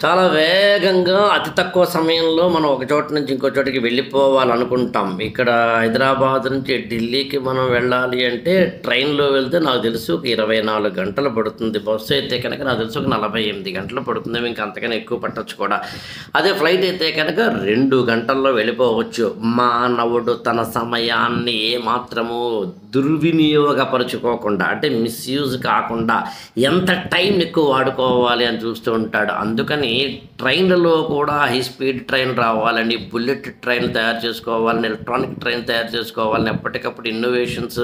చాలా వేగంగా అతి తక్కువ సమయంలో మనం ఒక చోట నుంచి ఇంకో చోటికి వెళ్ళిపోవాలనుకుంటాం. ఇక్కడ హైదరాబాద్ నుంచి ఢిల్లీకి మనం వెళ్ళాలి అంటే ట్రైన్‌లో వెళ్తే నాకు తెలిసి ఒక 24 గంటలు పడుతుంది. బస్సు అయితే కనుక నాకు తెలిసి ఒక 48 గంటలు పడుతుందేమో, ఇంకా అంతకన్నా ఎక్కువ పట్టొచ్చు కూడా. అదే ఫ్లైట్ అయితే కనుక 2 గంటల్లో వెళ్ళిపోవచ్చు. మానవుడు తన సమయాన్ని ఏమాత్రము దుర్వినియోగపరుచుకోకుండా, అంటే మిస్‌యూజ్ కాకుండా ఎంత టైం ఎక్కువ వాడుకోవాలి అని చూస్తూ ఉంటాడు. అందుకని ట్రైన్‌లలో కూడా హై స్పీడ్ ట్రైన్ రావాలని, బుల్లెట్ ట్రైన్ తయారు చేసుకోవాలని, ఎలక్ట్రానిక్ ట్రైన్ తయారు చేసుకోవాలని ఎప్పటికప్పుడు ఇన్నోవేషన్స్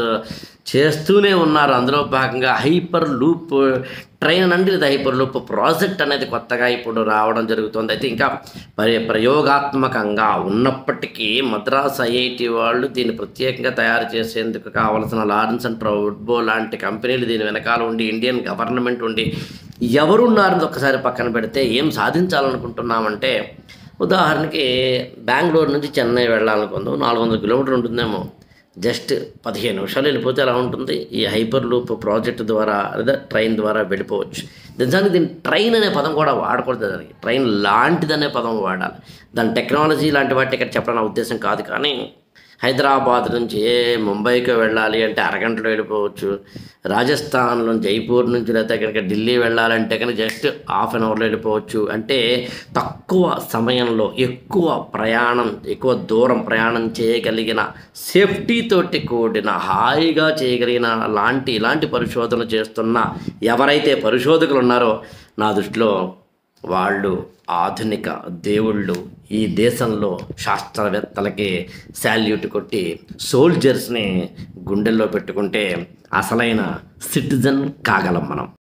చేస్తూనే ఉన్నారు. అందులో భాగంగా హైపర్ లూప్ ట్రైన్ అండి, లేదా హైపర్ లూప్ ప్రాజెక్ట్ అనేది కొత్తగా ఇప్పుడు రావడం జరుగుతుంది. అయితే ఇంకా ప్రయోగాత్మకంగా ఉన్నప్పటికీ మద్రాస్ ఐఐటి వాళ్ళు దీన్ని ప్రత్యేకంగా తయారు చేసేందుకు కావలసిన లారెన్స్ అండ్ ట్రౌడ్బో లాంటి కంపెనీలు దీని వెనకాల ఉండి, ఇండియన్ గవర్నమెంట్ ఉండి, ఎవరున్నారని ఒక్కసారి పక్కన పెడితే ఏం సాధించాలనుకుంటున్నామంటే, ఉదాహరణకి బెంగుళూరు నుంచి చెన్నై వెళ్ళాలనుకుందాం, 400 కిలోమీటర్లు ఉంటుందేమో. జస్ట్ 15 నిమిషాలు వెళ్ళిపోతే ఎలా ఉంటుంది? ఈ హైపర్ లూప్ ప్రాజెక్ట్ ద్వారా లేదా ట్రైన్ ద్వారా వెళ్ళిపోవచ్చు. నిజానికి దీన్ని ట్రైన్ అనే పదం కూడా వాడకూడదు, దానికి ట్రైన్ లాంటిదనే పదం వాడాలి. దాని టెక్నాలజీ లాంటి వాటి ఇక్కడ చెప్పడం నా ఉద్దేశం కాదు. కానీ హైదరాబాద్ నుంచి ముంబైకి వెళ్ళాలి అంటే అరగంటలో వెళ్ళిపోవచ్చు. రాజస్థాన్లో జైపూర్ నుంచి లేకపోతే కనుక ఢిల్లీ వెళ్ళాలంటే కనుక జస్ట్ హాఫ్ అన్ అవర్లో వెళ్ళిపోవచ్చు. అంటే తక్కువ సమయంలో ఎక్కువ దూరం ప్రయాణం చేయగలిగిన, సేఫ్టీ తోటి కూడిన, హాయిగా చేయగలిగిన ఇలాంటి పరిశోధన చేస్తున్న ఎవరైతే పరిశోధకులు ఉన్నారో నా దృష్టిలో వాళ్ళు ఆధునిక దేవుళ్ళు. ఈ దేశంలో శాస్త్రవేత్తలకి శాల్యూట్ కొట్టి సోల్జర్స్ని గుండెల్లో పెట్టుకుంటే అసలైన సిటిజన్ కాగలం మనం.